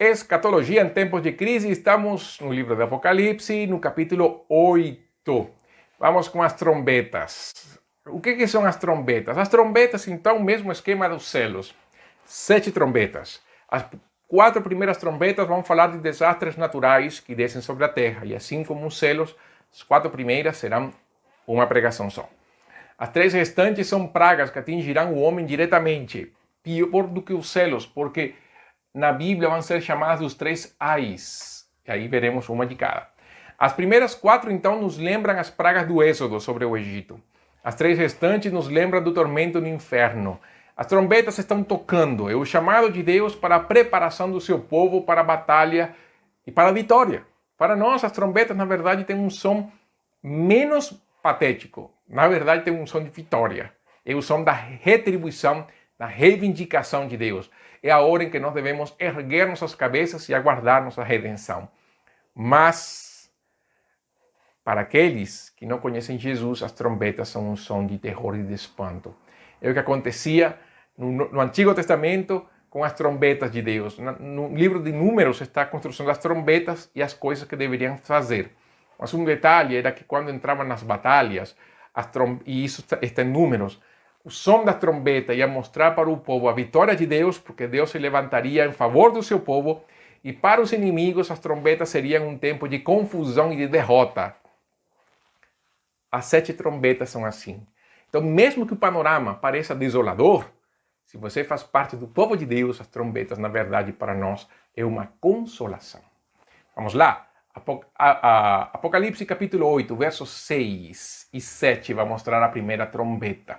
Escatologia em tempos de crise, estamos no livro do Apocalipse, no capítulo 8. Vamos com as trombetas. O que são as trombetas? As trombetas, então, o mesmo esquema dos selos. 7 trombetas. As 4 primeiras trombetas vão falar de desastres naturais que descem sobre a terra. E assim como os selos, as 4 primeiras serão uma pregação só. As 3 restantes são pragas que atingirão o homem diretamente. Pior do que os selos, porque na Bíblia vão ser chamadas dos 3 ais. E aí veremos uma de cada. As primeiras 4, então, nos lembram as pragas do Êxodo sobre o Egito. As 3 restantes nos lembram do tormento no inferno. As trombetas estão tocando. É o chamado de Deus para a preparação do seu povo para a batalha e para a vitória. Para nós, as trombetas, na verdade, têm um som menos patético. Na verdade, tem um som de vitória. É o som da retribuição, da reivindicação de Deus. É a hora em que nós devemos erguer nossas cabeças e aguardar nossa redenção. Mas, para aqueles que não conhecem Jesus, as trombetas são um som de terror e de espanto. É o que acontecia no Antigo Testamento com as trombetas de Deus. No livro de Números está a construção das trombetas e as coisas que deveriam fazer. Mas um detalhe era que quando entravam nas batalhas, e isso está em Números, o som da trombeta ia mostrar para o povo a vitória de Deus, porque Deus se levantaria em favor do seu povo, e para os inimigos as trombetas seriam um tempo de confusão e de derrota. As 7 trombetas são assim. Então, mesmo que o panorama pareça desolador, se você faz parte do povo de Deus, as trombetas, na verdade, para nós, é uma consolação. Vamos lá. Apocalipse capítulo 8, versos 6 e 7 vai mostrar a primeira trombeta.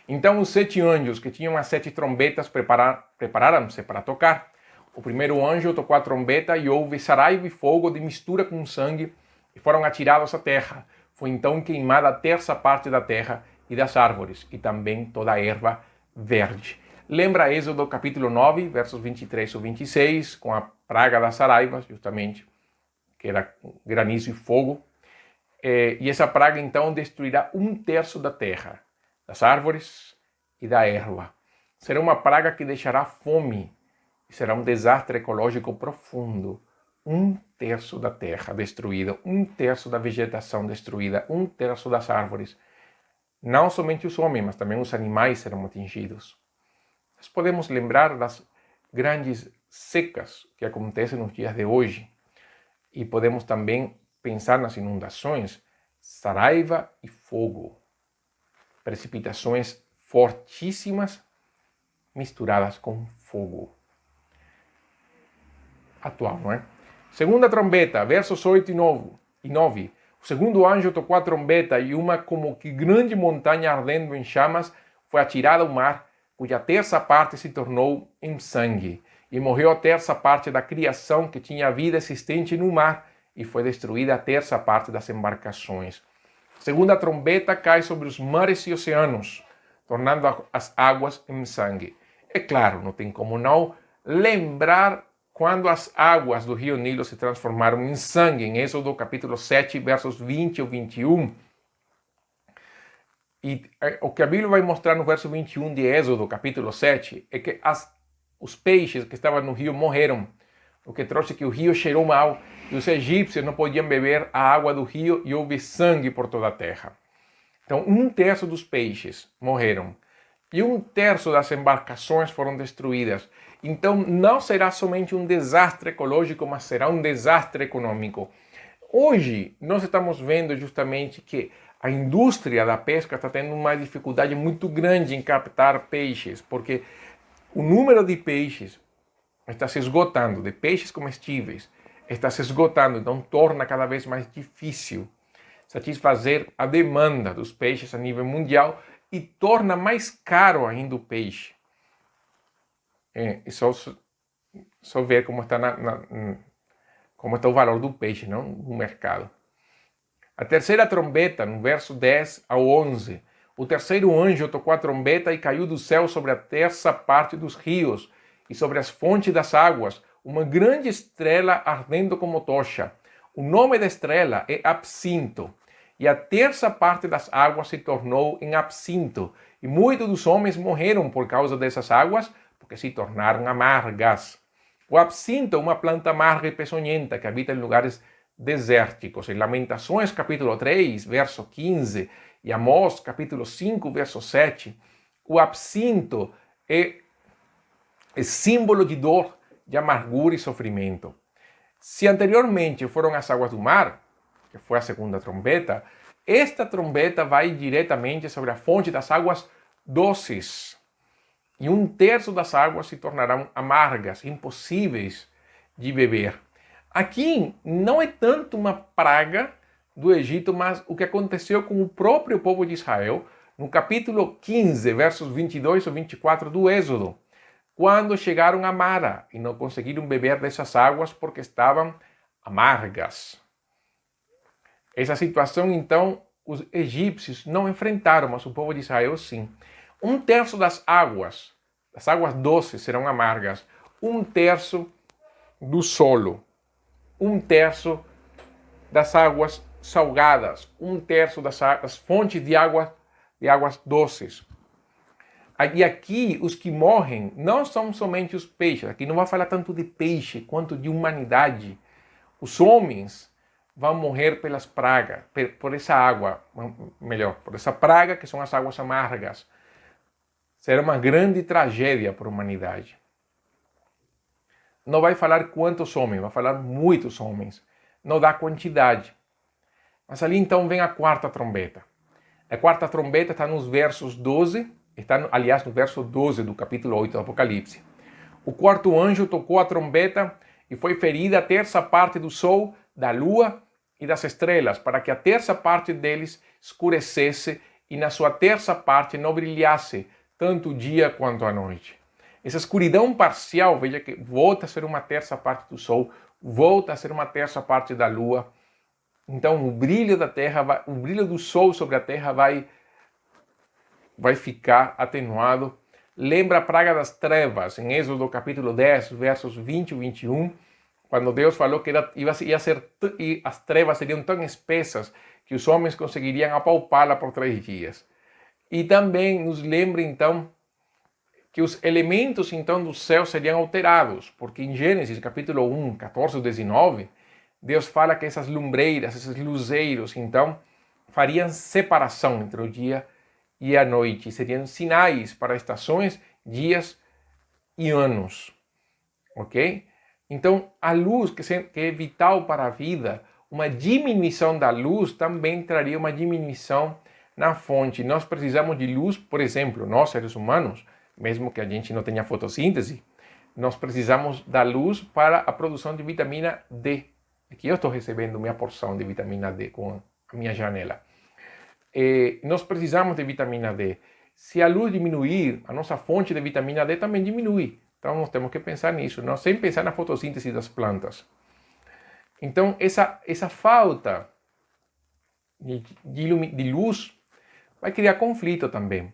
Então os 7 anjos que tinham as 7 trombetas prepararam-se para tocar. O primeiro anjo tocou a trombeta e houve saraiva e fogo de mistura com sangue e foram atirados à terra. Foi então queimada a terça parte da terra e das árvores e também toda a erva verde. Lembra Êxodo capítulo 9, versos 23 ou 26, com a praga das saraivas, justamente, que era granizo e fogo. E essa praga então destruirá 1/3 da terra, das árvores e da erva. Será uma praga que deixará fome e será um desastre ecológico profundo. 1/3 da terra destruída, 1/3 da vegetação destruída, 1/3 das árvores. Não somente os homens, mas também os animais serão atingidos. Nós podemos lembrar das grandes secas que acontecem nos dias de hoje e podemos também pensar nas inundações, saraiva e fogo. Precipitações fortíssimas misturadas com fogo. Atual, não é? Segunda trombeta, versos 8 e 9. O segundo anjo tocou a trombeta e uma como que grande montanha ardendo em chamas foi atirada ao mar, cuja terça parte se tornou em sangue. E morreu a terça parte da criação que tinha vida existente no mar e foi destruída a terça parte das embarcações. Segunda trombeta cai sobre os mares e oceanos, tornando as águas em sangue. É claro, não tem como não lembrar quando as águas do rio Nilo se transformaram em sangue, em Êxodo capítulo 7, versos 20 ou 21. E o que a Bíblia vai mostrar no verso 21 de Êxodo capítulo 7 é que os peixes que estavam no rio morreram, o que trouxe que o rio cheirou mal e os egípcios não podiam beber a água do rio e houve sangue por toda a terra. Então 1/3 dos peixes morreram e 1/3 das embarcações foram destruídas. Então não será somente um desastre ecológico, mas será um desastre econômico. Hoje nós estamos vendo justamente que a indústria da pesca está tendo uma dificuldade muito grande em captar peixes, porque o número de peixes está se esgotando, de peixes comestíveis, está se esgotando, então torna cada vez mais difícil satisfazer a demanda dos peixes a nível mundial e torna mais caro ainda o peixe. É só ver como está, como está o valor do peixe, não? No mercado. A terceira trombeta, no verso 10 ao 11. O terceiro anjo tocou a trombeta e caiu do céu sobre a terça parte dos rios e sobre as fontes das águas, uma grande estrela ardendo como tocha. O nome da estrela é Absinto. E a terça parte das águas se tornou em absinto. E muitos dos homens morreram por causa dessas águas, porque se tornaram amargas. O absinto é uma planta amarga e peçonhenta que habita em lugares desérticos. Em Lamentações, capítulo 3, verso 15, e Amós, capítulo 5, verso 7, o absinto é símbolo de dor, de amargura e sofrimento. Se anteriormente foram as águas do mar, que foi a segunda trombeta, esta trombeta vai diretamente sobre a fonte das águas doces. E 1/3 das águas se tornarão amargas, impossíveis de beber. Aqui não é tanto uma praga do Egito, mas o que aconteceu com o próprio povo de Israel no capítulo 15, versos 22 ou 24 do Êxodo, quando chegaram a Mara e não conseguiram beber dessas águas porque estavam amargas. Essa situação, então, os egípcios não enfrentaram, mas o povo de Israel sim. 1/3 das águas doces serão amargas, 1/3 do solo, 1/3 das águas salgadas, 1/3 das fontes de águas doces. E aqui os que morrem não são somente os peixes, aqui não vai falar tanto de peixe quanto de humanidade. Os homens vão morrer pelas pragas, por essa água, melhor, por essa praga que são as águas amargas. Será uma grande tragédia para a humanidade. Não vai falar quantos homens, vai falar muitos homens. Não dá quantidade. Mas ali então vem a quarta trombeta. A quarta trombeta está nos versos 12, está aliás no verso 12 do capítulo 8 do Apocalipse. O quarto anjo tocou a trombeta e foi ferida a terça parte do sol, da lua e das estrelas, para que a terça parte deles escurecesse e na sua terça parte não brilhasse tanto o dia quanto a noite. Essa escuridão parcial, veja que volta a ser uma terça parte do sol, volta a ser uma terça parte da lua. Então o brilho da terra, o brilho do sol sobre a terra vai ficar atenuado. Lembra a praga das trevas, em Êxodo capítulo 10, versos 20 e 21, quando Deus falou que as trevas seriam tão espessas que os homens conseguiriam apalpá-la por 3 dias. E também nos lembra, então, que os elementos, então, do céu seriam alterados, porque em Gênesis, capítulo 1, 14 e 19, Deus fala que essas lumbreiras, esses luzeiros, então, fariam separação entre o dia e a noite, seriam sinais para estações, dias e anos, ok? Então, a luz, que é vital para a vida, uma diminuição da luz também traria uma diminuição na fonte. Nós precisamos de luz, por exemplo, nós seres humanos, mesmo que a gente não tenha fotossíntese, nós precisamos da luz para a produção de vitamina D. Aqui eu estou recebendo minha porção de vitamina D com a minha janela. Nós precisamos de vitamina D. Se a luz diminuir, a nossa fonte de vitamina D também diminui. Então nós temos que pensar nisso, não sem pensar na fotossíntese das plantas. Então essa falta de luz vai criar conflito também.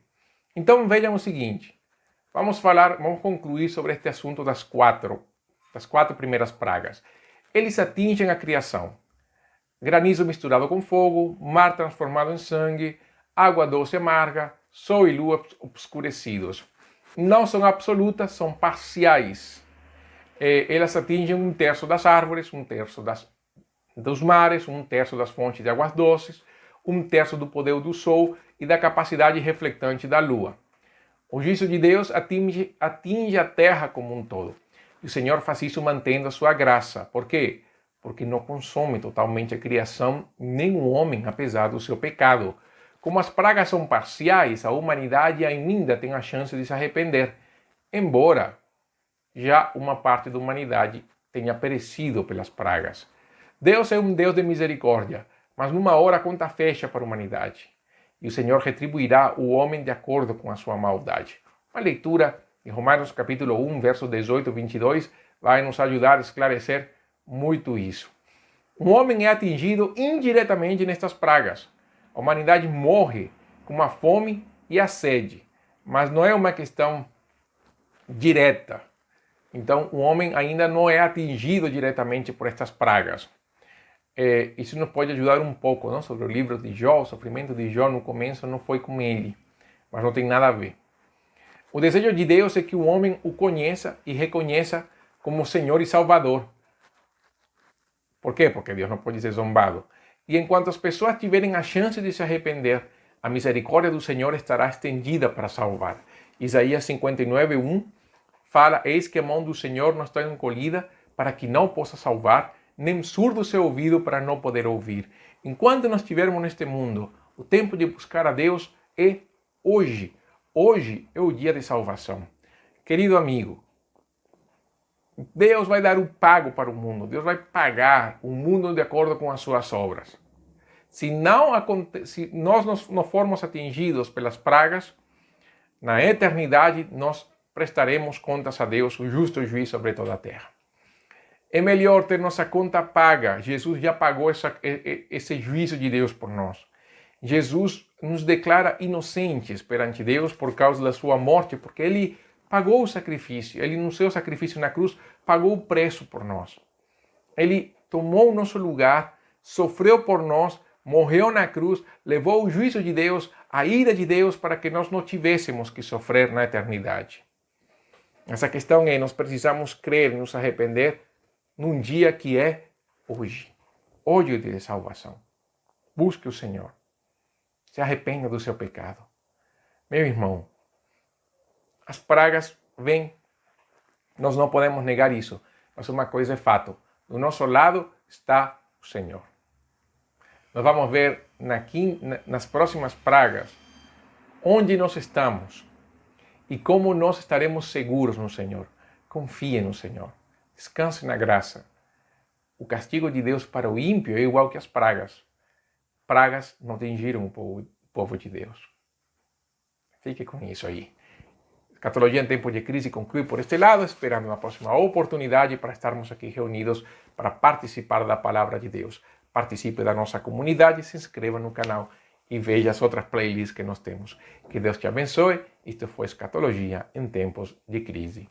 Então vejam o seguinte, vamos concluir sobre este assunto das quatro primeiras pragas. Eles atingem a criação. Granizo misturado com fogo, mar transformado em sangue, água doce e amarga, sol e lua obscurecidos. Não são absolutas, são parciais. Elas atingem 1/3 das árvores, 1/3 dos mares, 1/3 das fontes de águas doces, 1/3 do poder do sol e da capacidade reflectante da lua. O juízo de Deus atinge a terra como um todo. E o Senhor faz isso mantendo a sua graça. Por quê? Porque não consome totalmente a criação, nem o homem, apesar do seu pecado. Como as pragas são parciais, a humanidade ainda tem a chance de se arrepender, embora já uma parte da humanidade tenha perecido pelas pragas. Deus é um Deus de misericórdia, mas numa hora a conta fecha para a humanidade. E o Senhor retribuirá o homem de acordo com a sua maldade. Uma leitura em Romanos capítulo 1, versos 18 e 22, vai nos ajudar a esclarecer muito isso. Um homem é atingido indiretamente nestas pragas. A humanidade morre com a fome e a sede, mas não é uma questão direta. Então, o homem ainda não é atingido diretamente por estas pragas. Isso nos pode ajudar um pouco, não? Sobre o livro de Jó, o sofrimento de Jó no começo não foi com ele, mas não tem nada a ver. O desejo de Deus é que o homem o conheça e reconheça como Senhor e Salvador. Por quê? Porque Deus não pode ser zombado. E enquanto as pessoas tiverem a chance de se arrepender, a misericórdia do Senhor estará estendida para salvar. Isaías 59:1 fala: eis que a mão do Senhor não está encolhida para que não possa salvar, nem surdo seu ouvido para não poder ouvir. Enquanto nós estivermos neste mundo, o tempo de buscar a Deus é hoje. Hoje é o dia de salvação. Querido amigo, Deus vai dar o pago para o mundo. Deus vai pagar o mundo de acordo com as suas obras. Se nós não formos atingidos pelas pragas, na eternidade nós prestaremos contas a Deus, o justo juiz sobre toda a terra. É melhor ter nossa conta paga. Jesus já pagou esse juízo de Deus por nós. Jesus nos declara inocentes perante Deus por causa da sua morte, porque Ele pagou o sacrifício. Ele, no seu sacrifício na cruz, pagou o preço por nós. Ele tomou o nosso lugar, sofreu por nós, morreu na cruz, levou o juízo de Deus, a ira de Deus, para que nós não tivéssemos que sofrer na eternidade. Essa questão é, nós precisamos crer, nos arrepender num dia que é hoje. Hoje é o dia de salvação. Busque o Senhor. Se arrependa do seu pecado. Meu irmão, as pragas vêm. Nós não podemos negar isso. Mas uma coisa é fato. Do nosso lado está o Senhor. Nós vamos ver nas próximas pragas onde nós estamos e como nós estaremos seguros no Senhor. Confie no Senhor. Descanse na graça. O castigo de Deus para o ímpio é igual que as pragas. Pragas não atingiram o povo de Deus. Fique com isso aí. Escatologia em tempo de crise conclui por este lado, esperando uma próxima oportunidade para estarmos aqui reunidos para participar da palavra de Deus. Participe da nossa comunidade, se inscreva no canal e veja as outras playlists que nós temos. Que Deus te abençoe. Isto foi Escatologia em tempos de crise.